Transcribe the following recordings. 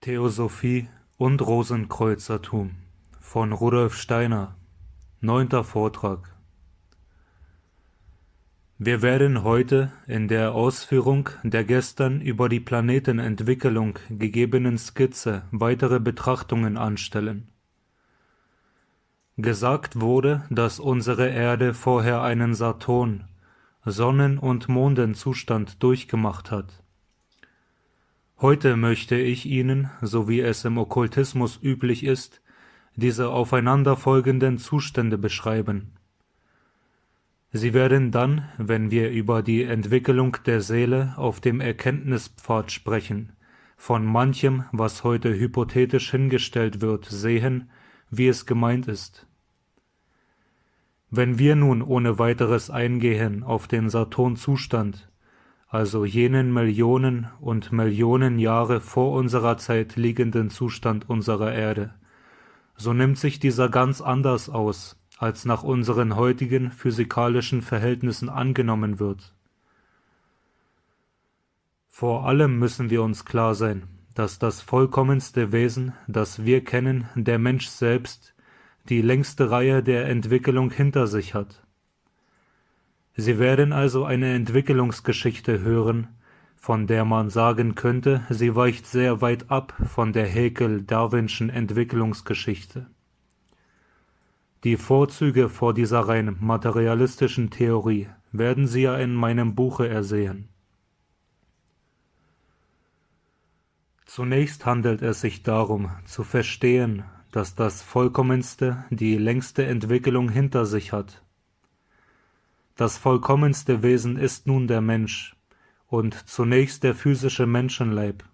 Theosophie und Rosenkreuzertum von Rudolf Steiner. 9. Vortrag. Wir werden heute in der Ausführung der gestern über die Planetenentwicklung gegebenen Skizze weitere Betrachtungen anstellen. Gesagt wurde, dass unsere Erde vorher einen Saturn, Sonnen- und Mondenzustand durchgemacht hat. Heute möchte ich Ihnen, so wie es im Okkultismus üblich ist, diese aufeinanderfolgenden Zustände beschreiben. Sie werden dann, wenn wir über die Entwicklung der Seele auf dem Erkenntnispfad sprechen, von manchem, was heute hypothetisch hingestellt wird, sehen, wie es gemeint ist. Wenn wir nun ohne weiteres eingehen auf den Saturnzustand, also jenen Millionen und Millionen Jahre vor unserer Zeit liegenden Zustand unserer Erde, so nimmt sich dieser ganz anders aus, als nach unseren heutigen physikalischen Verhältnissen angenommen wird. Vor allem müssen wir uns klar sein, dass das vollkommenste Wesen, das wir kennen, der Mensch selbst, die längste Reihe der Entwicklung hinter sich hat. Sie werden also eine Entwicklungsgeschichte hören, von der man sagen könnte, sie weicht sehr weit ab von der Haeckel-Darwinschen Entwicklungsgeschichte. Die Vorzüge vor dieser rein materialistischen Theorie werden Sie ja in meinem Buche ersehen. Zunächst handelt es sich darum, zu verstehen, dass das Vollkommenste die längste Entwicklung hinter sich hat. Das vollkommenste Wesen ist nun der Mensch und zunächst der physische Menschenleib.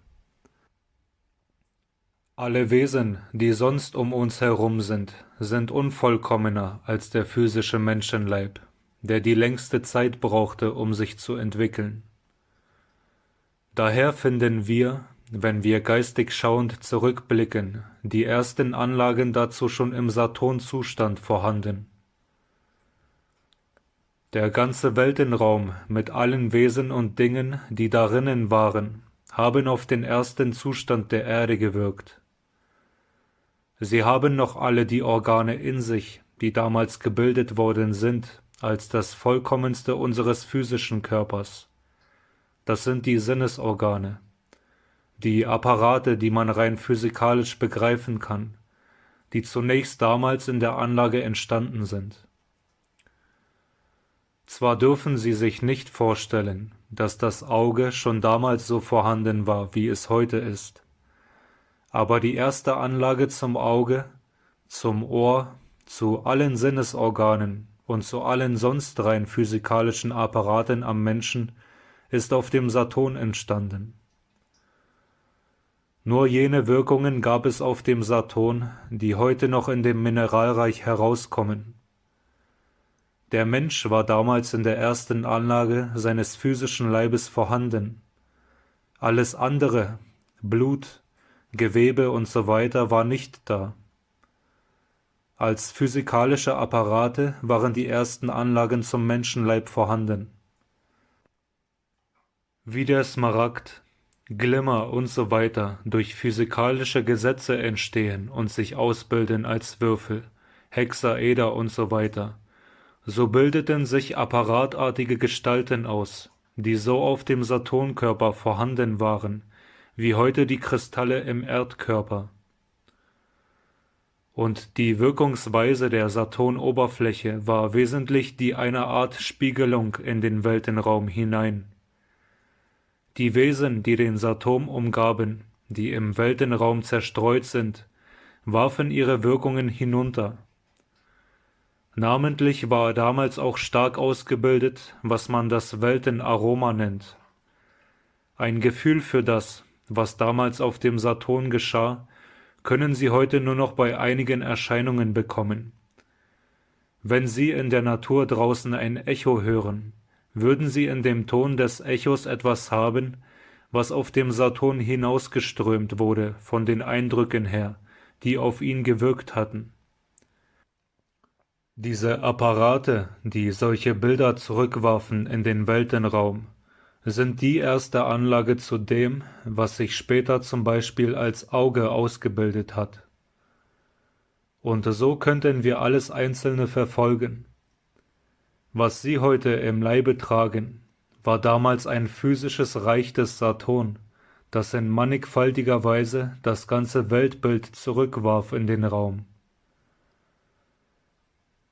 Alle Wesen, die sonst um uns herum sind unvollkommener als der physische Menschenleib, der die längste Zeit brauchte, um sich zu entwickeln. Daher finden wir, wenn wir geistig schauend zurückblicken, die ersten Anlagen dazu schon im Saturnzustand vorhanden. Der ganze Weltenraum mit allen Wesen und Dingen, die darinnen waren, haben auf den ersten Zustand der Erde gewirkt. Sie haben noch alle die Organe in sich, die damals gebildet worden sind, als das vollkommenste unseres physischen Körpers. Das sind die Sinnesorgane, die Apparate, die man rein physikalisch begreifen kann, die zunächst damals in der Anlage entstanden sind. Zwar dürfen Sie sich nicht vorstellen, dass das Auge schon damals so vorhanden war, wie es heute ist, aber die erste Anlage zum Auge, zum Ohr, zu allen Sinnesorganen und zu allen sonst rein physikalischen Apparaten am Menschen ist auf dem Saturn entstanden. Nur jene Wirkungen gab es auf dem Saturn, die heute noch in dem Mineralreich herauskommen. Der Mensch war damals in der ersten Anlage seines physischen Leibes vorhanden. Alles andere, Blut, Gewebe und so weiter, war nicht da. Als physikalische Apparate waren die ersten Anlagen zum Menschenleib vorhanden. Wie der Smaragd, Glimmer und so weiter durch physikalische Gesetze entstehen und sich ausbilden als Würfel, Hexaeder und so weiter, so bildeten sich apparatartige Gestalten aus, die so auf dem Saturnkörper vorhanden waren, wie heute die Kristalle im Erdkörper. Und die Wirkungsweise der Saturnoberfläche war wesentlich die einer Art Spiegelung in den Weltenraum hinein. Die Wesen, die den Saturn umgaben, die im Weltenraum zerstreut sind, warfen ihre Wirkungen hinunter. Namentlich war damals auch stark ausgebildet, was man das Weltenaroma nennt. Ein Gefühl für das, was damals auf dem Saturn geschah, können Sie heute nur noch bei einigen Erscheinungen bekommen. Wenn Sie in der Natur draußen ein Echo hören, würden Sie in dem Ton des Echos etwas haben, was auf dem Saturn hinausgeströmt wurde von den Eindrücken her, die auf ihn gewirkt hatten. Diese Apparate, die solche Bilder zurückwarfen in den Weltenraum, sind die erste Anlage zu dem, was sich später zum Beispiel als Auge ausgebildet hat. Und so könnten wir alles Einzelne verfolgen. Was Sie heute im Leibe tragen, war damals ein physisches Reich des Saturn, das in mannigfaltiger Weise das ganze Weltbild zurückwarf in den Raum.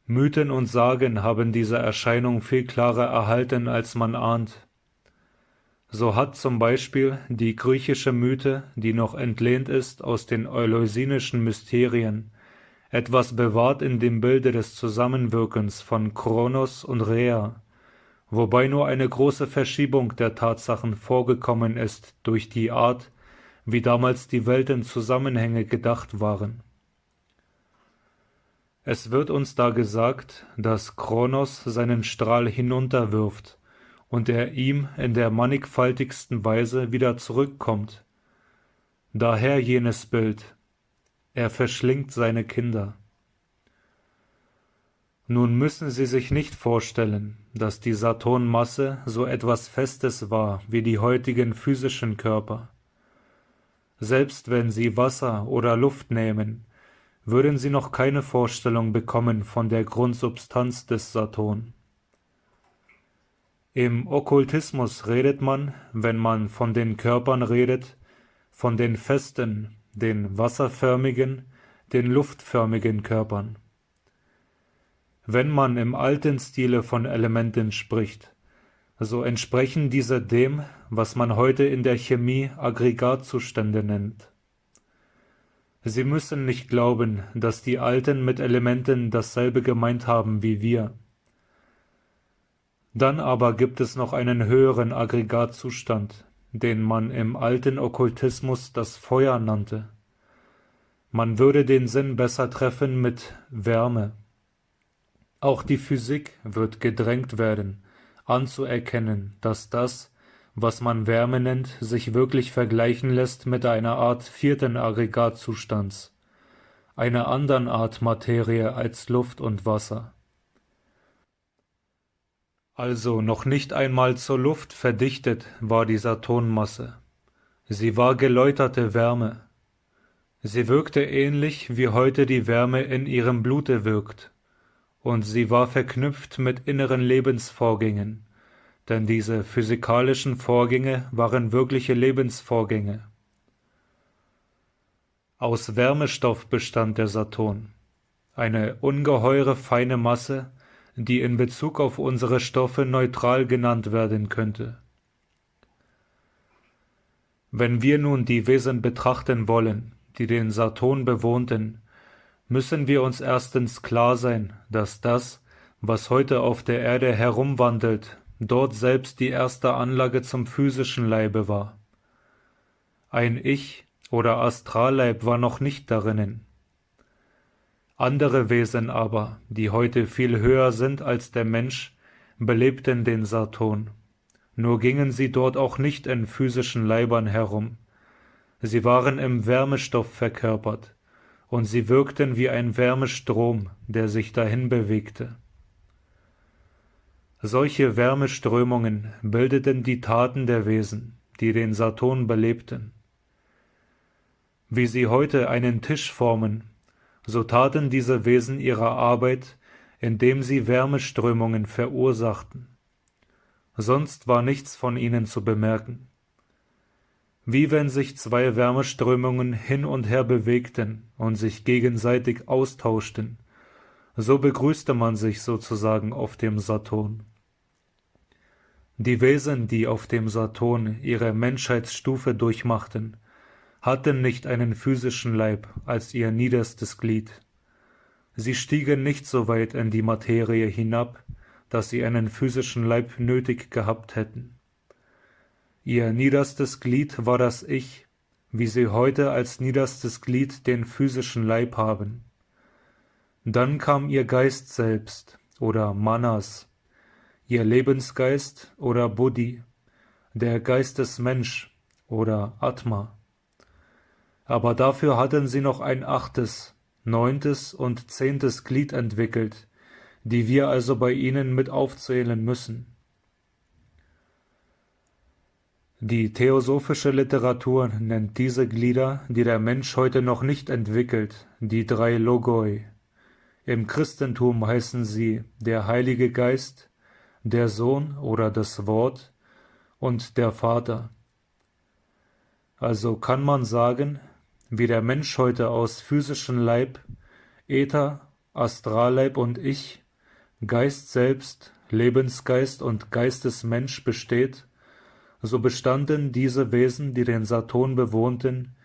Mythen und Sagen haben diese Erscheinung viel klarer erhalten, als man ahnt. So hat zum Beispiel die griechische Mythe, die noch entlehnt ist aus den eleusinischen Mysterien, etwas bewahrt in dem Bilde des Zusammenwirkens von Kronos und Rhea, wobei nur eine große Verschiebung der Tatsachen vorgekommen ist durch die Art, wie damals die Weltenzusammenhänge gedacht waren. Es wird uns da gesagt, dass Kronos seinen Strahl hinunterwirft und er ihm in der mannigfaltigsten Weise wieder zurückkommt. Daher jenes Bild: Er verschlingt seine Kinder. Nun müssen Sie sich nicht vorstellen, dass die Saturnmasse so etwas Festes war wie die heutigen physischen Körper. Selbst wenn Sie Wasser oder Luft nehmen, würden Sie noch keine Vorstellung bekommen von der Grundsubstanz des Saturn. Im Okkultismus redet man, wenn man von den Körpern redet, von den festen, den wasserförmigen, den luftförmigen Körpern. Wenn man im alten Stile von Elementen spricht, so entsprechen diese dem, was man heute in der Chemie Aggregatzustände nennt. Sie müssen nicht glauben, dass die Alten mit Elementen dasselbe gemeint haben wie wir. Dann aber gibt es noch einen höheren Aggregatzustand, den man im alten Okkultismus das Feuer nannte. Man würde den Sinn besser treffen mit Wärme. Auch die Physik wird gedrängt werden, anzuerkennen, dass das, was man Wärme nennt, sich wirklich vergleichen lässt mit einer Art vierten Aggregatzustands, einer anderen Art Materie als Luft und Wasser. Also noch nicht einmal zur Luft verdichtet war die Saturnmasse. Sie war geläuterte Wärme. Sie wirkte ähnlich, wie heute die Wärme in ihrem Blute wirkt, und sie war verknüpft mit inneren Lebensvorgängen, denn diese physikalischen Vorgänge waren wirkliche Lebensvorgänge. Aus Wärmestoff bestand der Saturn, eine ungeheure feine Masse, die in Bezug auf unsere Stoffe neutral genannt werden könnte. Wenn wir nun die Wesen betrachten wollen, die den Saturn bewohnten, müssen wir uns erstens klar sein, dass das, was heute auf der Erde herumwandelt, dort selbst die erste Anlage zum physischen Leibe war. Ein Ich oder Astralleib war noch nicht darinnen. Andere Wesen aber, die heute viel höher sind als der Mensch, belebten den Saturn. Nur gingen sie dort auch nicht in physischen Leibern herum. Sie waren im Wärmestoff verkörpert, und sie wirkten wie ein Wärmestrom, der sich dahin bewegte. Solche Wärmeströmungen bildeten die Taten der Wesen, die den Saturn belebten. Wie sie heute einen Tisch formen, so taten diese Wesen ihre Arbeit, indem sie Wärmeströmungen verursachten. Sonst war nichts von ihnen zu bemerken. Wie wenn sich zwei Wärmeströmungen hin und her bewegten und sich gegenseitig austauschten, so begrüßte man sich sozusagen auf dem Saturn. Die Wesen, die auf dem Saturn ihre Menschheitsstufe durchmachten, hatten nicht einen physischen Leib als ihr niederstes Glied. Sie stiegen nicht so weit in die Materie hinab, dass sie einen physischen Leib nötig gehabt hätten. Ihr niederstes Glied war das Ich, wie sie heute als niederstes Glied den physischen Leib haben. Dann kam ihr Geist selbst oder Manas, ihr Lebensgeist oder Buddhi, der Geistesmensch oder Atma. Aber dafür hatten sie noch ein 8., 9. und 10. Glied entwickelt, die wir also bei ihnen mit aufzählen müssen. Die theosophische Literatur nennt diese Glieder, die der Mensch heute noch nicht entwickelt, die drei Logoi. Im Christentum heißen sie der Heilige Geist, der Sohn oder das Wort und der Vater. Also kann man sagen, wie der Mensch heute aus physischem Leib, Äther, Astralleib und Ich, Geist selbst, Lebensgeist und Geistesmensch besteht, so bestanden diese Wesen, die den Saturn bewohnten,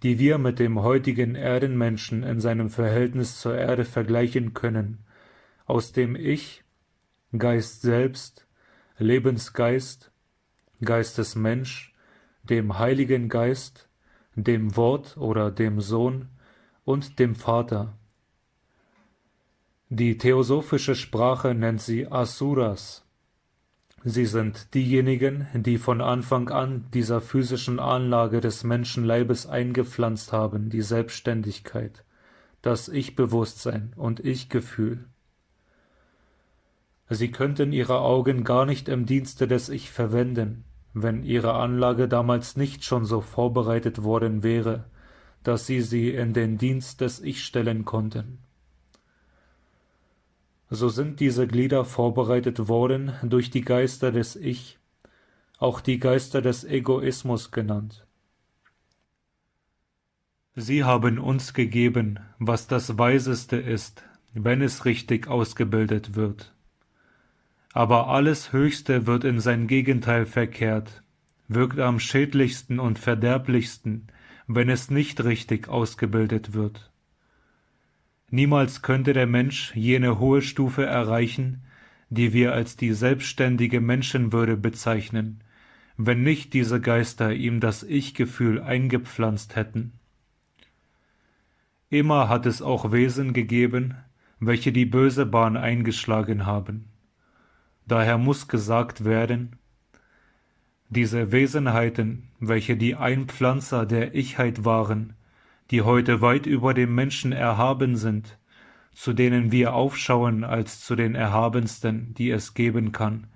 die wir mit dem heutigen Erdenmenschen in seinem Verhältnis zur Erde vergleichen können, aus dem Ich, Geist selbst, Lebensgeist, Geistesmensch, dem Heiligen Geist, dem Wort oder dem Sohn und dem Vater. Die theosophische Sprache nennt sie Asuras. Sie sind diejenigen, die von Anfang an dieser physischen Anlage des Menschenleibes eingepflanzt haben, die Selbstständigkeit, das Ich-Bewusstsein und Ich-Gefühl. Sie könnten ihre Augen gar nicht im Dienste des Ich verwenden, wenn ihre Anlage damals nicht schon so vorbereitet worden wäre, dass sie in den Dienst des Ich stellen konnten. So sind diese Glieder vorbereitet worden durch die Geister des Ich, auch die Geister des Egoismus genannt. Sie haben uns gegeben, was das Weiseste ist, wenn es richtig ausgebildet wird. Aber alles Höchste wird in sein Gegenteil verkehrt, wirkt am schädlichsten und verderblichsten, wenn es nicht richtig ausgebildet wird. Niemals könnte der Mensch jene hohe Stufe erreichen, die wir als die selbstständige Menschenwürde bezeichnen, wenn nicht diese Geister ihm das Ich-Gefühl eingepflanzt hätten. Immer hat es auch Wesen gegeben, welche die böse Bahn eingeschlagen haben. Daher muss gesagt werden, diese Wesenheiten, welche die Einpflanzer der Ichheit waren, die heute weit über dem Menschen erhaben sind, zu denen wir aufschauen als zu den erhabensten, die es geben kann.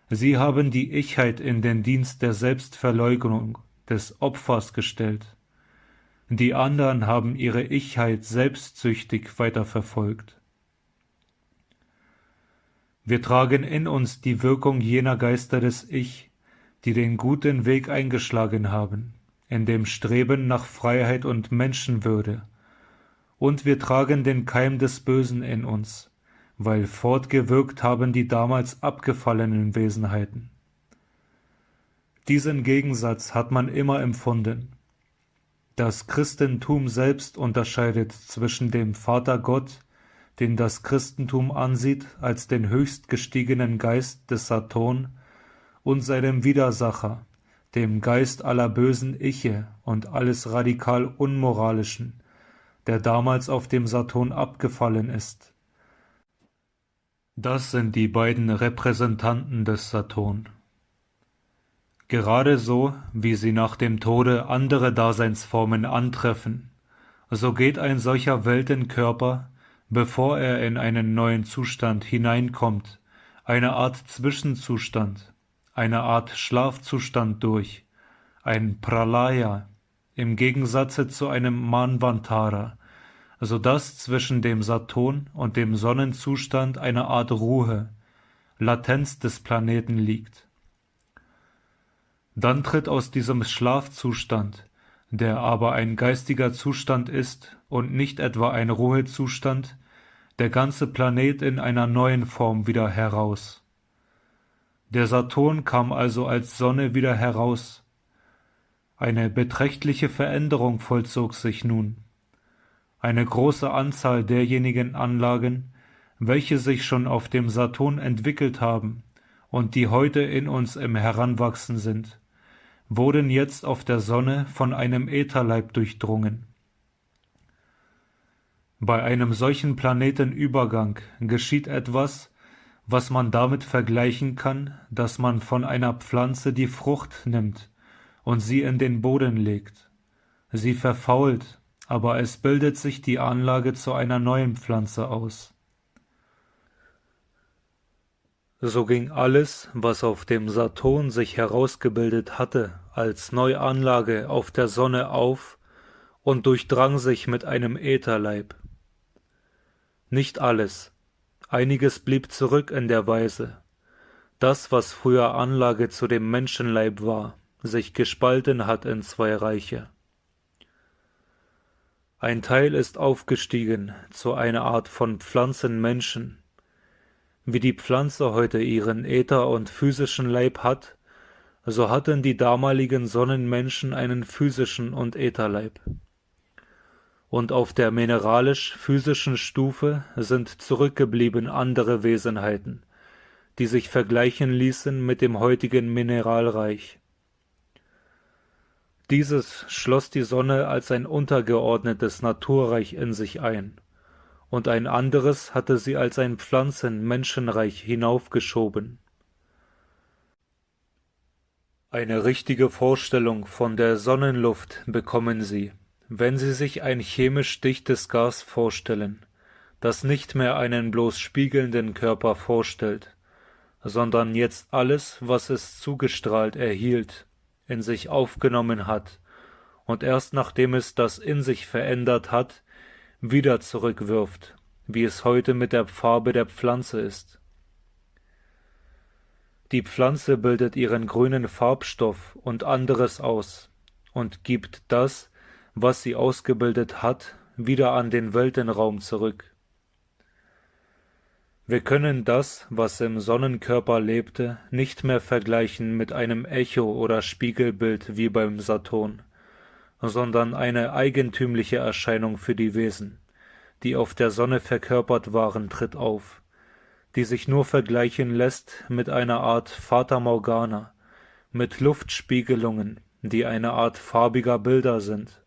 Sie haben die Ichheit in den Dienst der Selbstverleugnung, des Opfers gestellt. Die anderen haben ihre Ichheit selbstsüchtig weiterverfolgt. Wir tragen in uns die Wirkung jener Geister des Ich, die den guten Weg eingeschlagen haben, in dem Streben nach Freiheit und Menschenwürde, und wir tragen den Keim des Bösen in uns, weil fortgewirkt haben die damals abgefallenen Wesenheiten. Diesen Gegensatz hat man immer empfunden. Das Christentum selbst unterscheidet zwischen dem Vater Gott, den das Christentum ansieht als den höchst gestiegenen Geist des Saturn, und seinem Widersacher, dem Geist aller bösen Iche und alles radikal Unmoralischen, der damals auf dem Saturn abgefallen ist. Das sind die beiden Repräsentanten des Saturn. Gerade so, wie sie nach dem Tode andere Daseinsformen antreffen, so geht ein solcher Weltenkörper, bevor er in einen neuen Zustand hineinkommt, eine Art Zwischenzustand, eine Art Schlafzustand durch, ein Pralaya, im Gegensatze zu einem Manvantara, so dass zwischen dem Saturn und dem Sonnenzustand eine Art Ruhe, Latenz des Planeten liegt. Dann tritt aus diesem Schlafzustand, der aber ein geistiger Zustand ist und nicht etwa ein Ruhezustand, der ganze Planet in einer neuen Form wieder heraus. Der Saturn kam also als Sonne wieder heraus. Eine beträchtliche Veränderung vollzog sich nun. Eine große Anzahl derjenigen Anlagen, welche sich schon auf dem Saturn entwickelt haben und die heute in uns im Heranwachsen sind, wurden jetzt auf der Sonne von einem Ätherleib durchdrungen. Bei einem solchen Planetenübergang geschieht etwas, was man damit vergleichen kann, dass man von einer Pflanze die Frucht nimmt und sie in den Boden legt. Sie verfault, aber es bildet sich die Anlage zu einer neuen Pflanze aus. So ging alles, was auf dem Saturn sich herausgebildet hatte, als Neuanlage auf der Sonne auf und durchdrang sich mit einem Ätherleib. Nicht alles, einiges blieb zurück in der Weise, das, was früher Anlage zu dem Menschenleib war, sich gespalten hat in zwei Reiche. Ein Teil ist aufgestiegen zu einer Art von Pflanzenmenschen. Wie die Pflanze heute ihren Äther- und physischen Leib hat, so hatten die damaligen Sonnenmenschen einen physischen und Ätherleib. Und auf der mineralisch-physischen Stufe sind zurückgeblieben andere Wesenheiten, die sich vergleichen ließen mit dem heutigen Mineralreich. Dieses schloss die Sonne als ein untergeordnetes Naturreich in sich ein, und ein anderes hatte sie als ein Pflanzen-Menschenreich hinaufgeschoben. Eine richtige Vorstellung von der Sonnenluft bekommen Sie, wenn Sie sich ein chemisch dichtes Gas vorstellen, das nicht mehr einen bloß spiegelnden Körper vorstellt, sondern jetzt alles, was es zugestrahlt erhielt, in sich aufgenommen hat und erst nachdem es das in sich verändert hat, wieder zurückwirft, wie es heute mit der Farbe der Pflanze ist. Die Pflanze bildet ihren grünen Farbstoff und anderes aus und gibt das, was sie ausgebildet hat, wieder an den Weltenraum zurück. Wir können das, was im Sonnenkörper lebte, nicht mehr vergleichen mit einem Echo oder Spiegelbild wie beim Saturn, sondern eine eigentümliche Erscheinung für die Wesen, die auf der Sonne verkörpert waren, tritt auf, die sich nur vergleichen lässt mit einer Art Fata Morgana, mit Luftspiegelungen, die eine Art farbiger Bilder sind.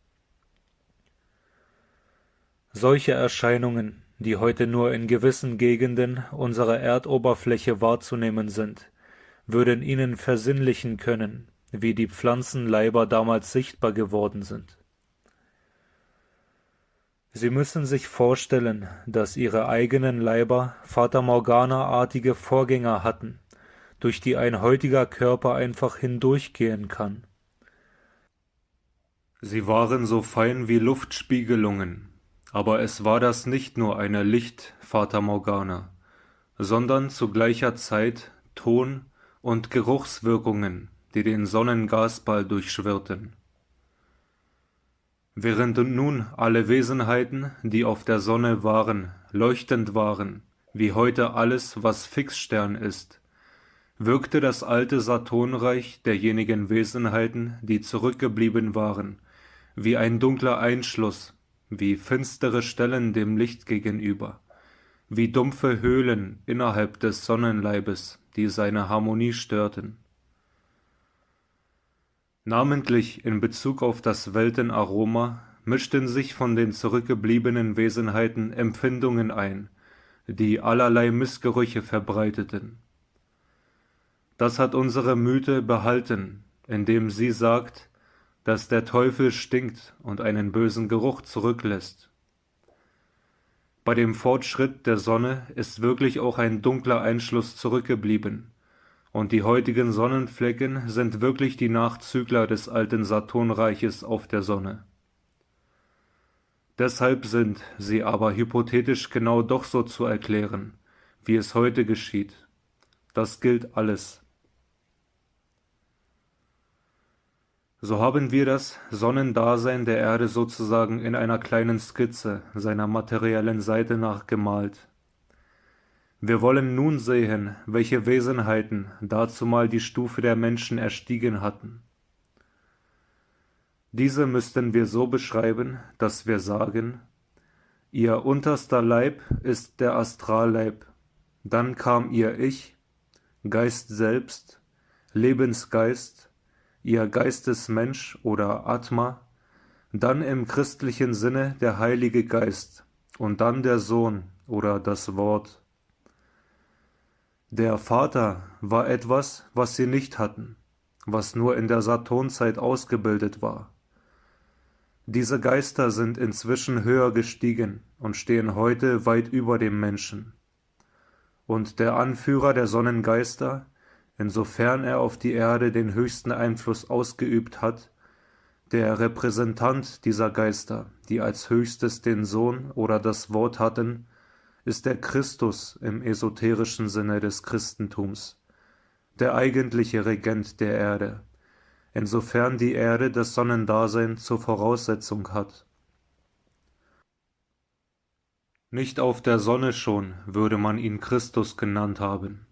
Solche Erscheinungen, die heute nur in gewissen Gegenden unserer Erdoberfläche wahrzunehmen sind, würden Ihnen versinnlichen können, wie die Pflanzenleiber damals sichtbar geworden sind. Sie müssen sich vorstellen, dass Ihre eigenen Leiber Fata Morgana-artige Vorgänger hatten, durch die ein heutiger Körper einfach hindurchgehen kann. Sie waren so fein wie Luftspiegelungen, aber es war das nicht nur eine Licht-Fata Morgana, sondern zu gleicher Zeit Ton- und Geruchswirkungen, die den Sonnengasball durchschwirrten. Während nun alle Wesenheiten, die auf der Sonne waren, leuchtend waren, wie heute alles, was Fixstern ist, wirkte das alte Saturnreich derjenigen Wesenheiten, die zurückgeblieben waren, wie ein dunkler Einschluss, wie finstere Stellen dem Licht gegenüber, wie dumpfe Höhlen innerhalb des Sonnenleibes, die seine Harmonie störten. Namentlich in Bezug auf das Weltenaroma mischten sich von den zurückgebliebenen Wesenheiten Empfindungen ein, die allerlei Missgerüche verbreiteten. Das hat unsere Mythe behalten, indem sie sagt, dass der Teufel stinkt und einen bösen Geruch zurücklässt. Bei dem Fortschritt der Sonne ist wirklich auch ein dunkler Einschluss zurückgeblieben, und die heutigen Sonnenflecken sind wirklich die Nachzügler des alten Saturnreiches auf der Sonne. Deshalb sind sie aber hypothetisch genau doch so zu erklären, wie es heute geschieht. Das gilt alles. So haben wir das Sonnendasein der Erde sozusagen in einer kleinen Skizze seiner materiellen Seite nachgemalt. Wir wollen nun sehen, welche Wesenheiten dazumal die Stufe der Menschen erstiegen hatten. Diese müssten wir so beschreiben, dass wir sagen: Ihr unterster Leib ist der Astralleib, dann kam ihr Ich, Geist selbst, Lebensgeist, ihr Geistesmensch oder Atma, dann im christlichen Sinne der Heilige Geist und dann der Sohn oder das Wort. Der Vater war etwas, was sie nicht hatten, was nur in der Saturnzeit ausgebildet war. Diese Geister sind inzwischen höher gestiegen und stehen heute weit über dem Menschen. und der Anführer der Sonnengeister, insofern er auf die Erde den höchsten Einfluss ausgeübt hat, der Repräsentant dieser Geister, die als höchstes den Sohn oder das Wort hatten, ist der Christus im esoterischen Sinne des Christentums, der eigentliche Regent der Erde, insofern die Erde das Sonnendasein zur Voraussetzung hat. Nicht auf der Sonne schon würde man ihn Christus genannt haben.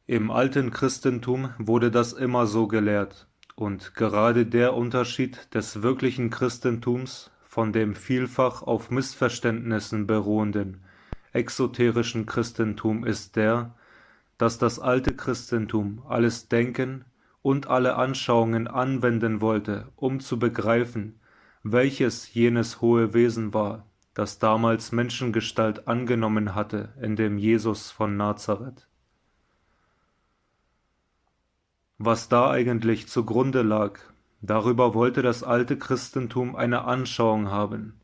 Im alten Christentum wurde das immer so gelehrt, und gerade der Unterschied des wirklichen Christentums von dem vielfach auf Missverständnissen beruhenden exoterischen Christentum ist der, dass das alte Christentum alles Denken und alle Anschauungen anwenden wollte, um zu begreifen, welches jenes hohe Wesen war, das damals Menschengestalt angenommen hatte in dem Jesus von Nazareth. Was da eigentlich zugrunde lag, darüber wollte das alte Christentum eine Anschauung haben,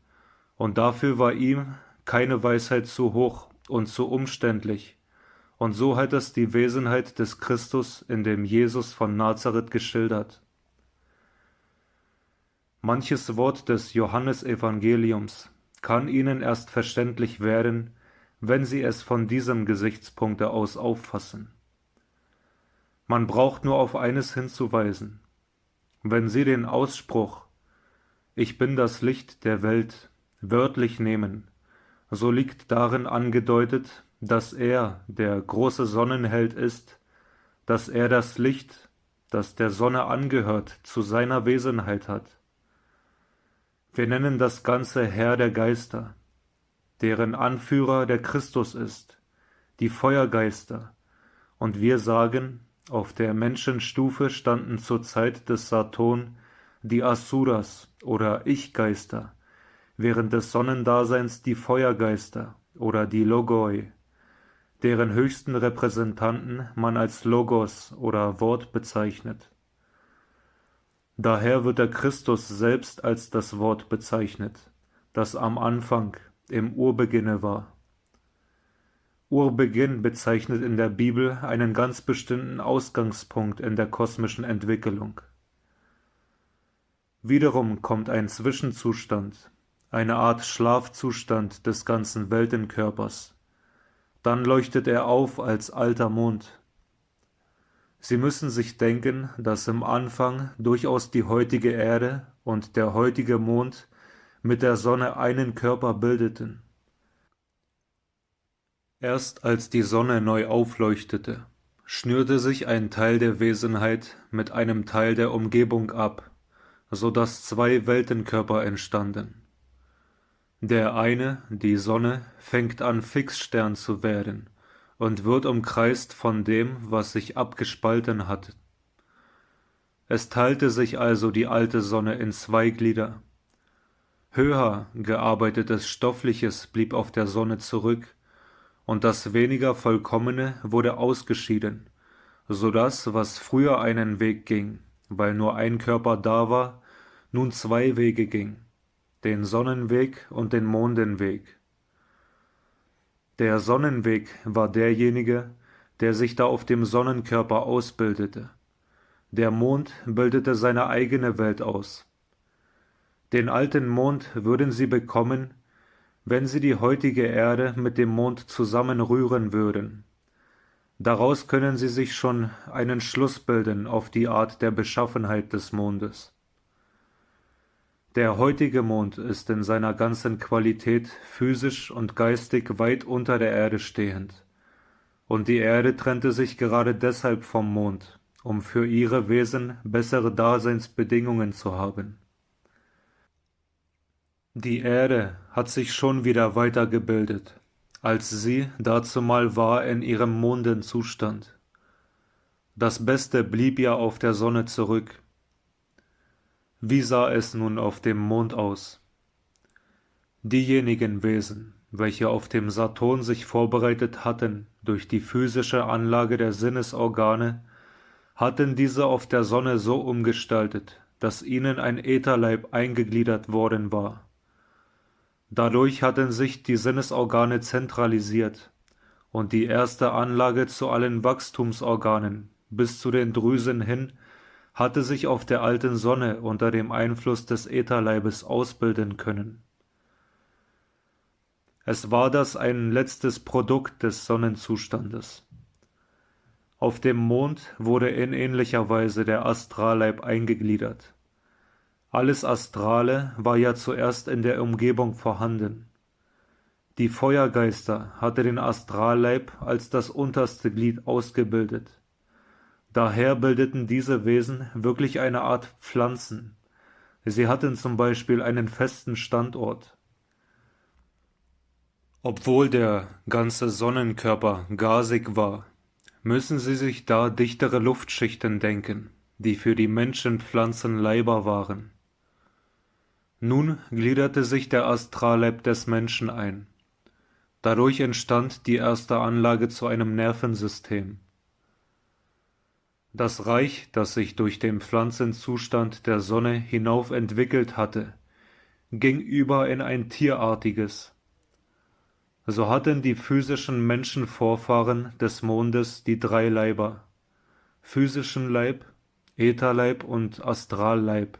und dafür war ihm keine Weisheit zu hoch und zu umständlich, und so hat es die Wesenheit des Christus in dem Jesus von Nazareth geschildert. Manches Wort des Johannesevangeliums kann ihnen erst verständlich werden, wenn sie es von diesem Gesichtspunkte aus auffassen. Man braucht nur auf eines hinzuweisen. Wenn Sie den Ausspruch »Ich bin das Licht der Welt« wörtlich nehmen, so liegt darin angedeutet, dass er der große Sonnenheld ist, dass er das Licht, das der Sonne angehört, zu seiner Wesenheit hat. Wir nennen das Ganze Herr der Geister, deren Anführer der Christus ist, die Feuergeister, und wir sagen, auf der Menschenstufe standen zur Zeit des Saturn die Asuras oder Ich-Geister, während des Sonnendaseins die Feuergeister oder die Logoi, deren höchsten Repräsentanten man als Logos oder Wort bezeichnet. Daher wird der Christus selbst als das Wort bezeichnet, das am Anfang, im Urbeginne war. Urbeginn bezeichnet in der Bibel einen ganz bestimmten Ausgangspunkt in der kosmischen Entwicklung. Wiederum kommt ein Zwischenzustand, eine Art Schlafzustand des ganzen Weltenkörpers. Dann leuchtet er auf als alter Mond. Sie müssen sich denken, dass im Anfang durchaus die heutige Erde und der heutige Mond mit der Sonne einen Körper bildeten. Erst als die Sonne neu aufleuchtete, schnürte sich ein Teil der Wesenheit mit einem Teil der Umgebung ab, so dass zwei Weltenkörper entstanden. Der eine, die Sonne, fängt an Fixstern zu werden und wird umkreist von dem, was sich abgespalten hat. Es teilte sich also die alte Sonne in zwei Glieder. Höher gearbeitetes Stoffliches blieb auf der Sonne zurück, und das weniger Vollkommene wurde ausgeschieden, so dass, was früher einen Weg ging, weil nur ein Körper da war, nun zwei Wege ging, den Sonnenweg und den Mondenweg. Der Sonnenweg war derjenige, der sich da auf dem Sonnenkörper ausbildete. Der Mond bildete seine eigene Welt aus. Den alten Mond würden sie bekommen, wenn sie die heutige Erde mit dem Mond zusammenrühren würden. Daraus können sie sich schon einen Schluss bilden auf die Art der Beschaffenheit des Mondes. Der heutige Mond ist in seiner ganzen Qualität physisch und geistig weit unter der Erde stehend, und die Erde trennte sich gerade deshalb vom Mond, um für ihre Wesen bessere Daseinsbedingungen zu haben. Die Erde hat sich schon wieder weitergebildet, als sie dazumal war in ihrem Mondenzustand. Das Beste blieb ja auf der Sonne zurück. Wie sah es nun auf dem Mond aus? Diejenigen Wesen, welche auf dem Saturn sich vorbereitet hatten durch die physische Anlage der Sinnesorgane, hatten diese auf der Sonne so umgestaltet, dass ihnen ein Ätherleib eingegliedert worden war. Dadurch hatten sich die Sinnesorgane zentralisiert, und die erste Anlage zu allen Wachstumsorganen bis zu den Drüsen hin hatte sich auf der alten Sonne unter dem Einfluss des Ätherleibes ausbilden können. Es war das ein letztes Produkt des Sonnenzustandes. Auf dem Mond wurde in ähnlicher Weise der Astralleib eingegliedert. Alles Astrale war ja zuerst in der Umgebung vorhanden. Die Feuergeister hatte den Astralleib als das unterste Glied ausgebildet. Daher bildeten diese Wesen wirklich eine Art Pflanzen. Sie hatten zum Beispiel einen festen Standort. Obwohl der ganze Sonnenkörper gasig war, müssen Sie sich da dichtere Luftschichten denken, die für die Menschenpflanzen Leiber waren. Nun gliederte sich der Astralleib des Menschen ein. Dadurch entstand die erste Anlage zu einem Nervensystem. Das Reich, das sich durch den Pflanzenzustand der Sonne hinauf entwickelt hatte, ging über in ein tierartiges. So hatten die physischen Menschenvorfahren des Mondes die drei Leiber: physischen Leib, Ätherleib und Astralleib.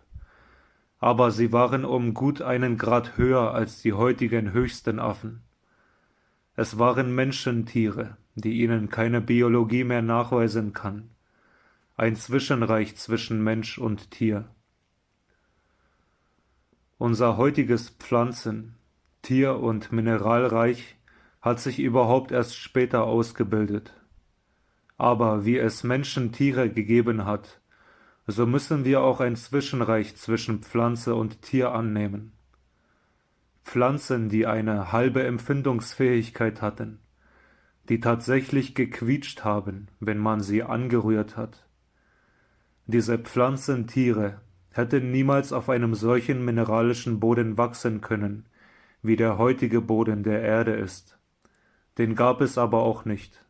Aber sie waren um gut einen Grad höher als die heutigen höchsten Affen. Es waren Menschentiere, die ihnen keine Biologie mehr nachweisen kann. Ein Zwischenreich zwischen Mensch und Tier. Unser heutiges Pflanzen-, Tier- und Mineralreich hat sich überhaupt erst später ausgebildet. Aber wie es Menschentiere gegeben hat, so müssen wir auch ein Zwischenreich zwischen Pflanze und Tier annehmen. Pflanzen, die eine halbe Empfindungsfähigkeit hatten, die tatsächlich gequietscht haben, wenn man sie angerührt hat. Diese Pflanzentiere hätten niemals auf einem solchen mineralischen Boden wachsen können, wie der heutige Boden der Erde ist. Den gab es aber auch nicht.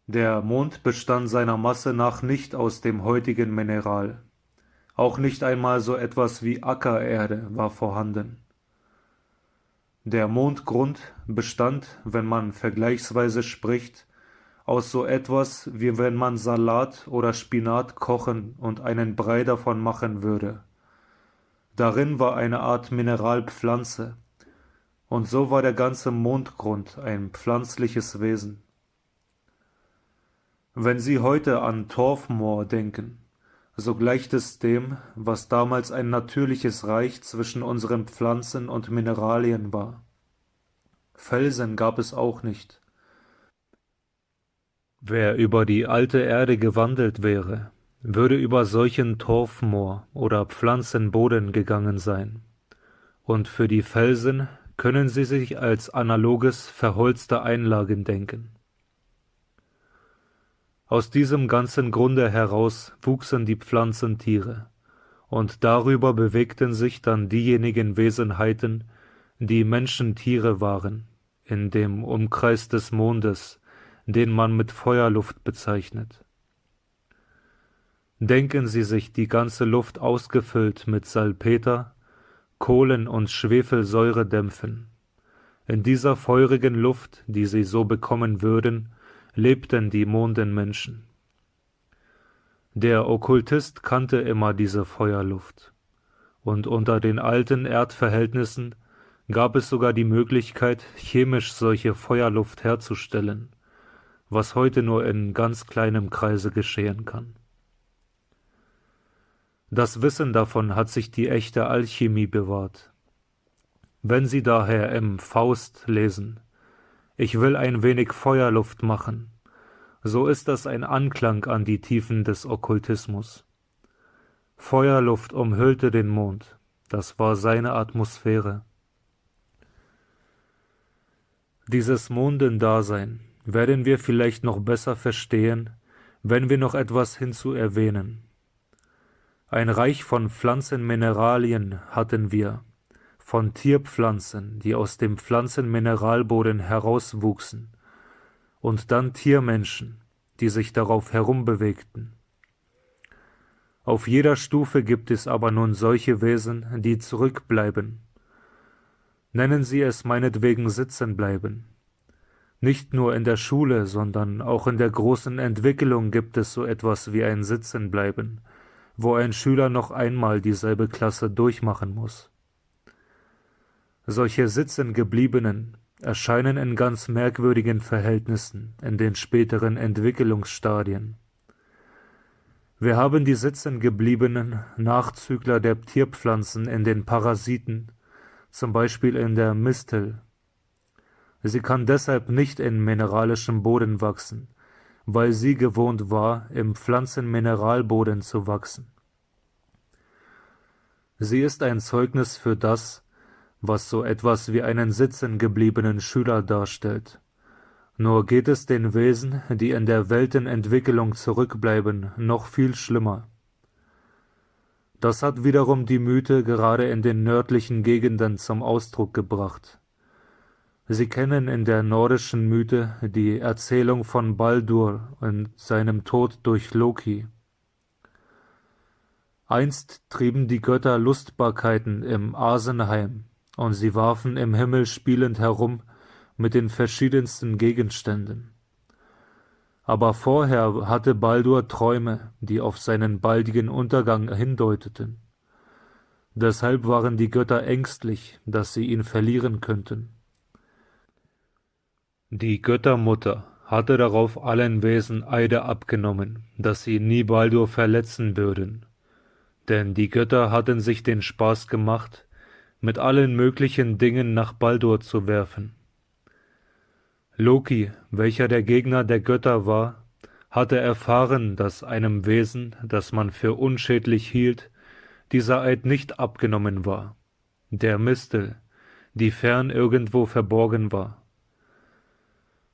Der Mond bestand seiner Masse nach nicht aus dem heutigen Mineral. Auch nicht einmal so etwas wie Ackererde war vorhanden. Der Mondgrund bestand, wenn man vergleichsweise spricht, aus so etwas, wie wenn man Salat oder Spinat kochen und einen Brei davon machen würde. Darin war eine Art Mineralpflanze, und so war der ganze Mondgrund ein pflanzliches Wesen. Wenn Sie heute an Torfmoor denken, so gleicht es dem, was damals ein natürliches Reich zwischen unseren Pflanzen und Mineralien war. Felsen gab es auch nicht. Wer über die alte Erde gewandelt wäre, würde über solchen Torfmoor oder Pflanzenboden gegangen sein. Und für die Felsen können Sie sich als analoges verholzte Einlagen denken. Aus diesem ganzen Grunde heraus wuchsen die Pflanzentiere, und darüber bewegten sich dann diejenigen Wesenheiten, die Menschentiere waren, in dem Umkreis des Mondes, den man mit Feuerluft bezeichnet. Denken Sie sich die ganze Luft ausgefüllt mit Salpeter, Kohlen- und Schwefelsäuredämpfen. In dieser feurigen Luft, die Sie so bekommen würden, lebten die Mondenmenschen. Der Okkultist kannte immer diese Feuerluft, und unter den alten Erdverhältnissen gab es sogar die Möglichkeit, chemisch solche Feuerluft herzustellen, was heute nur in ganz kleinem Kreise geschehen kann. Das Wissen davon hat sich die echte Alchemie bewahrt. Wenn Sie daher im Faust lesen, ich will ein wenig Feuerluft machen, so ist das ein Anklang an die Tiefen des Okkultismus. Feuerluft umhüllte den Mond, das war seine Atmosphäre. Dieses Mondendasein werden wir vielleicht noch besser verstehen, wenn wir noch etwas hinzuerwähnen. Ein Reich von Pflanzenmineralien hatten wir, von Tierpflanzen, die aus dem Pflanzenmineralboden herauswuchsen, und dann Tiermenschen, die sich darauf herumbewegten. Auf jeder Stufe gibt es aber nun solche Wesen, die zurückbleiben. Nennen Sie es meinetwegen Sitzenbleiben. Nicht nur in der Schule, sondern auch in der großen Entwicklung gibt es so etwas wie ein Sitzenbleiben, wo ein Schüler noch einmal dieselbe Klasse durchmachen muss. Solche Sitzengebliebenen erscheinen in ganz merkwürdigen Verhältnissen in den späteren Entwicklungsstadien. Wir haben die sitzengebliebenen Nachzügler der Tierpflanzen in den Parasiten, zum Beispiel in der Mistel. Sie kann deshalb nicht in mineralischem Boden wachsen, weil sie gewohnt war, im Pflanzenmineralboden zu wachsen. Sie ist ein Zeugnis für das, was so etwas wie einen sitzengebliebenen Schüler darstellt. Nur geht es den Wesen, die in der Weltenentwicklung zurückbleiben, noch viel schlimmer. Das hat wiederum die Mythe gerade in den nördlichen Gegenden zum Ausdruck gebracht. Sie kennen in der nordischen Mythe die Erzählung von Baldur und seinem Tod durch Loki. Einst trieben die Götter Lustbarkeiten im Asenheim, und sie warfen im Himmel spielend herum mit den verschiedensten Gegenständen. Aber vorher hatte Baldur Träume, die auf seinen baldigen Untergang hindeuteten. Deshalb waren die Götter ängstlich, dass sie ihn verlieren könnten. Die Göttermutter hatte darauf allen Wesen Eide abgenommen, dass sie nie Baldur verletzen würden. Denn die Götter hatten sich den Spaß gemacht, mit allen möglichen Dingen nach Baldur zu werfen. Loki, welcher der Gegner der Götter war, hatte erfahren, dass einem Wesen, das man für unschädlich hielt, dieser Eid nicht abgenommen war, der Mistel, die fern irgendwo verborgen war.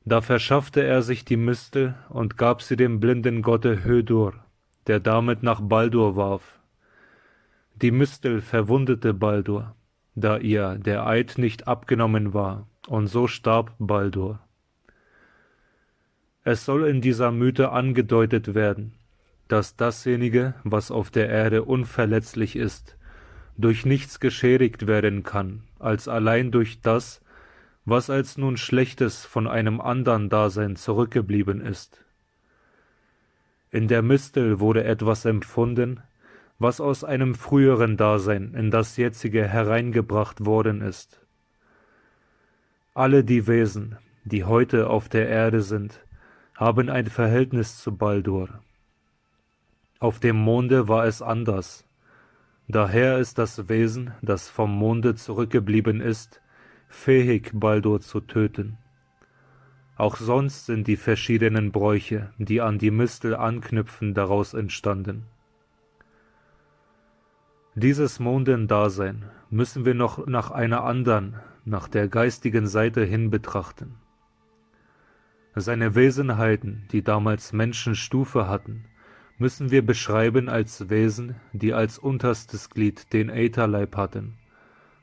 Da verschaffte er sich die Mistel und gab sie dem blinden Gotte Hödur, der damit nach Baldur warf. Die Mistel verwundete Baldur, da ihr der Eid nicht abgenommen war, und so starb Baldur. Es soll in dieser Mythe angedeutet werden, dass dasjenige, was auf der Erde unverletzlich ist, durch nichts geschädigt werden kann, als allein durch das, was als nun Schlechtes von einem andern Dasein zurückgeblieben ist. In der Mistel wurde etwas empfunden, was aus einem früheren Dasein in das jetzige hereingebracht worden ist. Alle die Wesen, die heute auf der Erde sind, haben ein Verhältnis zu Baldur. Auf dem Monde war es anders. Daher ist das Wesen, das vom Monde zurückgeblieben ist, fähig, Baldur zu töten. Auch sonst sind die verschiedenen Bräuche, die an die Mistel anknüpfen, daraus entstanden. Dieses Mondendasein müssen wir noch nach einer anderen, nach der geistigen Seite hin betrachten. Seine Wesenheiten, die damals Menschenstufe hatten, müssen wir beschreiben als Wesen, die als unterstes Glied den Ätherleib hatten,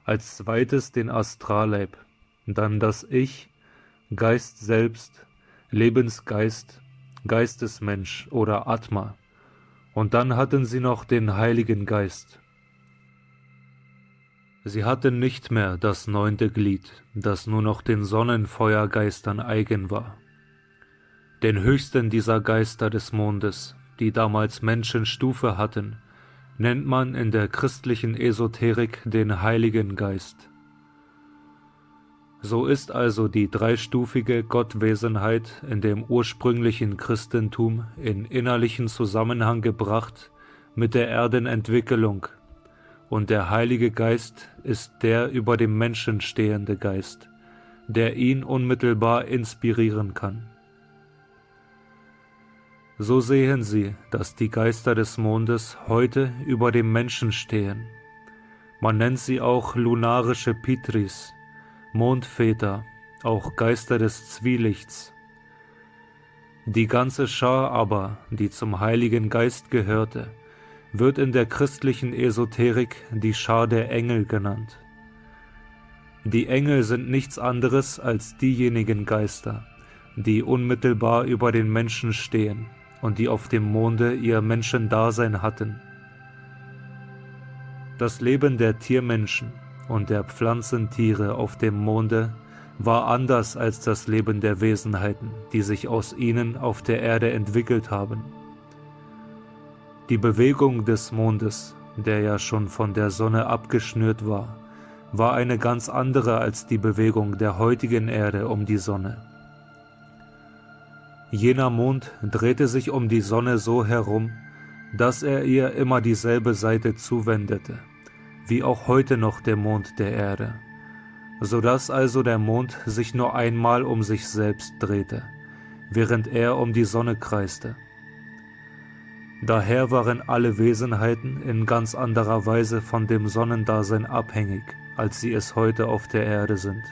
als zweites den Astralleib, dann das Ich, Geist selbst, Lebensgeist, Geistesmensch oder Atma, und dann hatten sie noch den Heiligen Geist. Sie hatten nicht mehr das 9. Glied, das nur noch den Sonnenfeuergeistern eigen war. Den höchsten dieser Geister des Mondes, die damals Menschenstufe hatten, nennt man in der christlichen Esoterik den Heiligen Geist. So ist also die dreistufige Gottwesenheit in dem ursprünglichen Christentum in innerlichen Zusammenhang gebracht mit der Erdenentwicklung, und der Heilige Geist ist der über dem Menschen stehende Geist, der ihn unmittelbar inspirieren kann. So sehen Sie, dass die Geister des Mondes heute über dem Menschen stehen. Man nennt sie auch lunarische Pitris, Mondväter, auch Geister des Zwielichts. Die ganze Schar aber, die zum Heiligen Geist gehörte, wird in der christlichen Esoterik die Schar der Engel genannt. Die Engel sind nichts anderes als diejenigen Geister, die unmittelbar über den Menschen stehen und die auf dem Monde ihr Menschendasein hatten. Das Leben der Tiermenschen, und der Pflanzentiere auf dem Monde war anders als das Leben der Wesenheiten, die sich aus ihnen auf der Erde entwickelt haben. Die Bewegung des Mondes, der ja schon von der Sonne abgeschnürt war eine ganz andere als die Bewegung der heutigen Erde um die Sonne. Jener Mond drehte sich um die Sonne so herum, dass er ihr immer dieselbe Seite zuwendete, wie auch heute noch der Mond der Erde, so dass also der Mond sich nur einmal um sich selbst drehte, während er um die Sonne kreiste. Daher waren alle Wesenheiten in ganz anderer Weise von dem Sonnendasein abhängig, als sie es heute auf der Erde sind.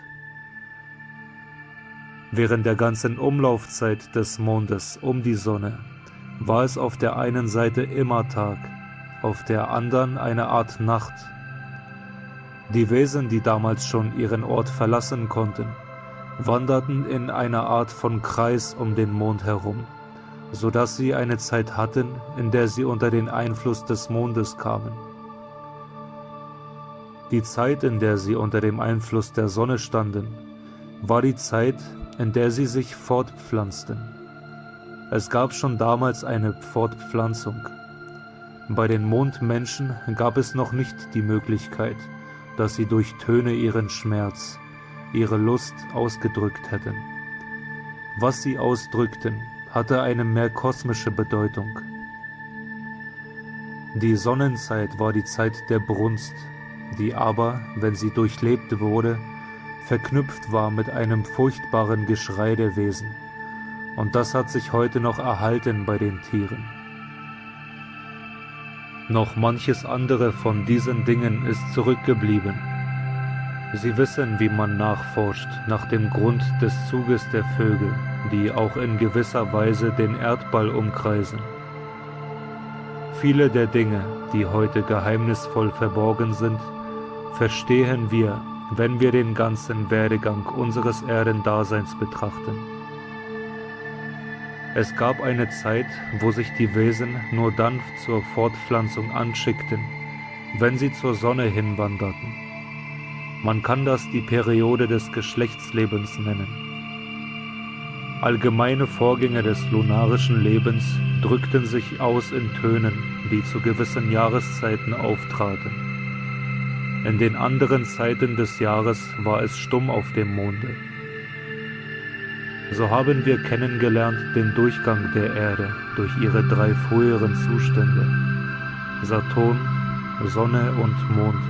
Während der ganzen Umlaufzeit des Mondes um die Sonne war es auf der einen Seite immer Tag, auf der anderen eine Art Nacht. Die Wesen, die damals schon ihren Ort verlassen konnten, wanderten in einer Art von Kreis um den Mond herum, so dass sie eine Zeit hatten, in der sie unter den Einfluss des Mondes kamen. Die Zeit, in der sie unter dem Einfluss der Sonne standen, war die Zeit, in der sie sich fortpflanzten. Es gab schon damals eine Fortpflanzung. Bei den Mondmenschen gab es noch nicht die Möglichkeit, dass sie durch Töne ihren Schmerz, ihre Lust ausgedrückt hätten. Was sie ausdrückten, hatte eine mehr kosmische Bedeutung. Die Sonnenzeit war die Zeit der Brunst, die aber, wenn sie durchlebt wurde, verknüpft war mit einem furchtbaren Geschrei der Wesen. Und das hat sich heute noch erhalten bei den Tieren. Noch manches andere von diesen Dingen ist zurückgeblieben. Sie wissen, wie man nachforscht nach dem Grund des Zuges der Vögel, die auch in gewisser Weise den Erdball umkreisen. Viele der Dinge, die heute geheimnisvoll verborgen sind, verstehen wir, wenn wir den ganzen Werdegang unseres Erdendaseins betrachten. Es gab eine Zeit, wo sich die Wesen nur dann zur Fortpflanzung anschickten, wenn sie zur Sonne hinwanderten. Man kann das die Periode des Geschlechtslebens nennen. Allgemeine Vorgänge des lunarischen Lebens drückten sich aus in Tönen, die zu gewissen Jahreszeiten auftraten. In den anderen Zeiten des Jahres war es stumm auf dem Monde. So haben wir kennengelernt den Durchgang der Erde durch ihre 3 früheren Zustände: Saturn, Sonne und Mond.